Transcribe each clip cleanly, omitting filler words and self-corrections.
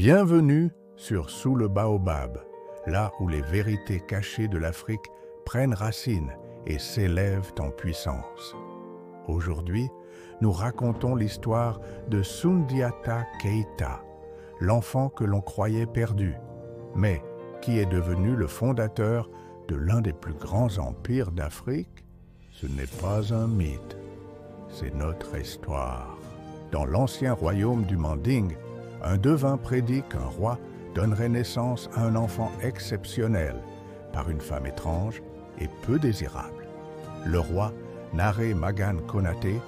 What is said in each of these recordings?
Bienvenue sur Sous le Baobab, là où les vérités cachées de l'Afrique prennent racine et s'élèvent en puissance. Aujourd'hui, nous racontons l'histoire de Soundiata Keita, l'enfant que l'on croyait perdu, mais qui est devenu le fondateur de l'un des plus grands empires d'Afrique. Ce n'est pas un mythe, c'est notre histoire. Dans l'ancien royaume du Manding, un devin prédit qu'un roi donnerait naissance à un enfant exceptionnel par une femme étrange et peu désirable. Le roi, Naré Magan Konaté,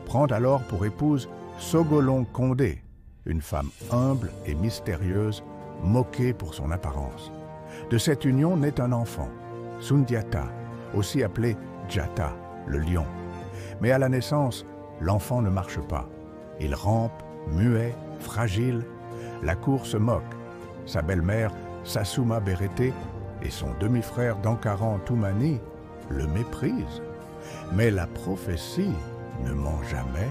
prend alors pour épouse Sogolon Kondé, une femme humble et mystérieuse, moquée pour son apparence. De cette union naît un enfant, Soundiata, aussi appelé Djata, le lion. Mais à la naissance, l'enfant ne marche pas. Il rampe, muet, fragile. La cour se moque. Sa belle-mère, Sassouma Bérété, et son demi-frère Dankaran Toumani le méprisent. Mais la prophétie ne ment jamais.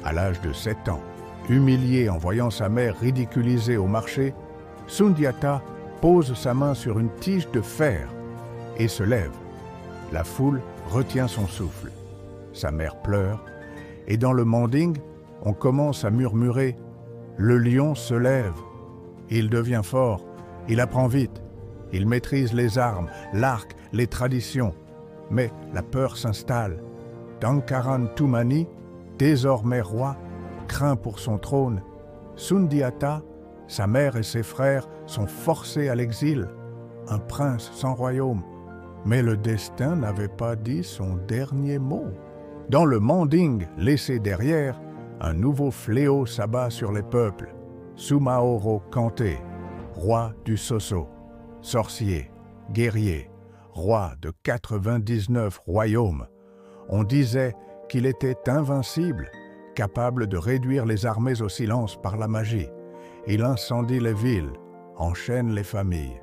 À l'âge de 7 ans, humilié en voyant sa mère ridiculisée au marché, Soundiata pose sa main sur une tige de fer et se lève. La foule retient son souffle. Sa mère pleure, et dans le Manding, on commence à murmurer « Le lion se lève ». Il devient fort, il apprend vite, il maîtrise les armes, l'arc, les traditions. Mais la peur s'installe. Dankaran Toumani, désormais roi, craint pour son trône. Soundiata, sa mère et ses frères sont forcés à l'exil, un prince sans royaume. Mais le destin n'avait pas dit son dernier mot. Dans le Manding laissé derrière, un nouveau fléau s'abat sur les peuples. Soumaoro Kanté, roi du Soso, sorcier, guerrier, roi de 99 royaumes. On disait qu'il était invincible, capable de réduire les armées au silence par la magie. Il incendie les villes, enchaîne les familles.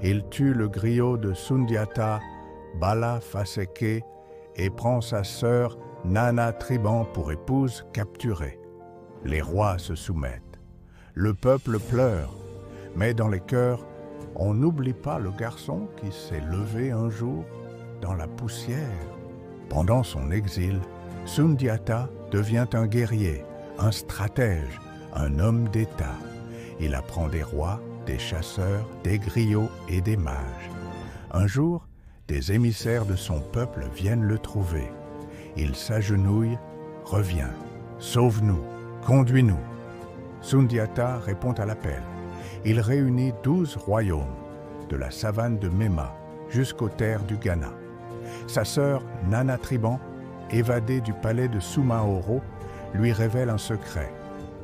Il tue le griot de Soundiata, Bala Faseke, et prend sa sœur Nana Triban pour épouse capturée. Les rois se soumettent. Le peuple pleure, mais dans les cœurs, on n'oublie pas le garçon qui s'est levé un jour dans la poussière. Pendant son exil, Soundiata devient un guerrier, un stratège, un homme d'État. Il apprend des rois, des chasseurs, des griots et des mages. Un jour, des émissaires de son peuple viennent le trouver. Il s'agenouille, revient, sauve-nous, conduis-nous. Soundiata répond à l'appel. Il réunit 12 royaumes, de la savane de Mema jusqu'aux terres du Ghana. Sa sœur Nana Triban, évadée du palais de Soumaoro, lui révèle un secret.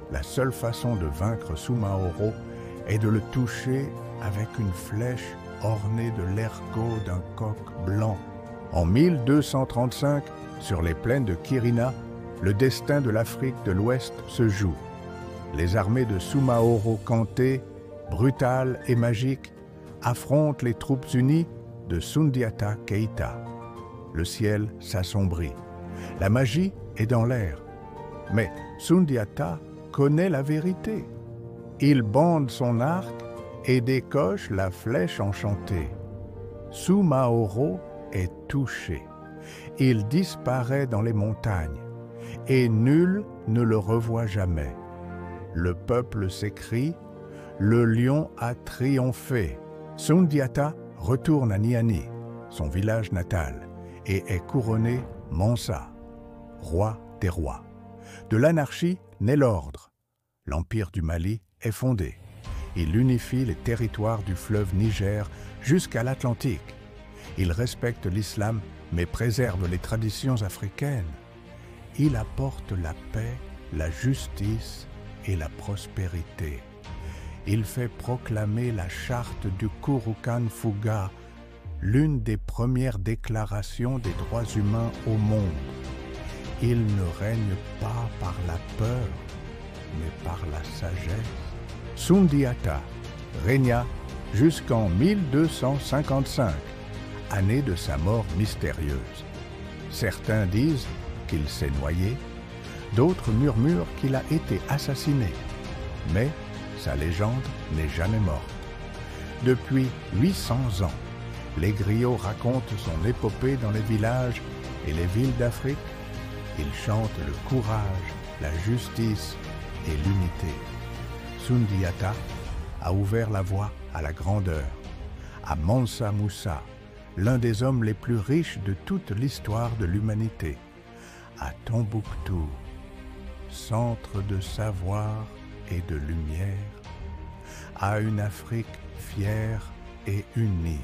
La seule façon de vaincre Soumaoro est de le toucher avec une flèche ornée de l'ergot d'un coq blanc. En 1235, sur les plaines de Kirina, le destin de l'Afrique de l'Ouest se joue. Les armées de Soumaoro Kanté, brutales et magiques, affrontent les troupes unies de Soundiata Keita. Le ciel s'assombrit. La magie est dans l'air. Mais Soundiata connaît la vérité. Il bande son arc et décoche la flèche enchantée. Soumaoro est touché. Il disparaît dans les montagnes et nul ne le revoit jamais. Le peuple s'écrie « Le lion a triomphé ». Soundiata retourne à Niani, son village natal, et est couronné Mansa, roi des rois. De l'anarchie naît l'ordre. L'empire du Mali est fondé. Il unifie les territoires du fleuve Niger jusqu'à l'Atlantique. Il respecte l'islam mais préserve les traditions africaines. Il apporte la paix, la justice et la prospérité. Il fait proclamer la charte du Kurukan Fuga, l'une des premières déclarations des droits humains au monde. Il ne règne pas par la peur, mais par la sagesse. Soundiata régna jusqu'en 1255, année de sa mort mystérieuse. Certains disent qu'il s'est noyé, d'autres murmurent qu'il a été assassiné. Mais sa légende n'est jamais morte. Depuis 800 ans, les griots racontent son épopée dans les villages et les villes d'Afrique. Ils chantent le courage, la justice et l'unité. Sundiata a ouvert la voie à la grandeur. À Mansa Moussa, l'un des hommes les plus riches de toute l'histoire de l'humanité. À Tombouctou, centre de savoir et de lumière. À une Afrique fière et unie.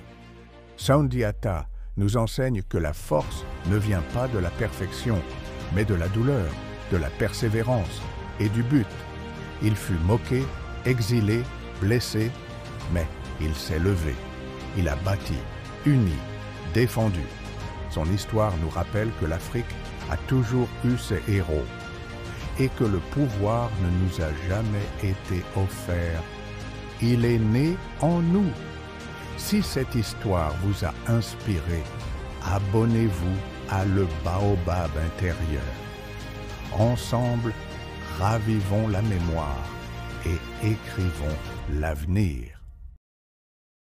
Sundiata nous enseigne que la force ne vient pas de la perfection, mais de la douleur, de la persévérance et du but. Il fut moqué, exilé, blessé, mais il s'est levé. Il a bâti, uni, défendu. Son histoire nous rappelle que l'Afrique a toujours eu ses héros et que le pouvoir ne nous a jamais été offert. Il est né en nous. Si cette histoire vous a inspiré, abonnez-vous à Le Baobab intérieur. Ensemble, ravivons la mémoire et écrivons l'avenir.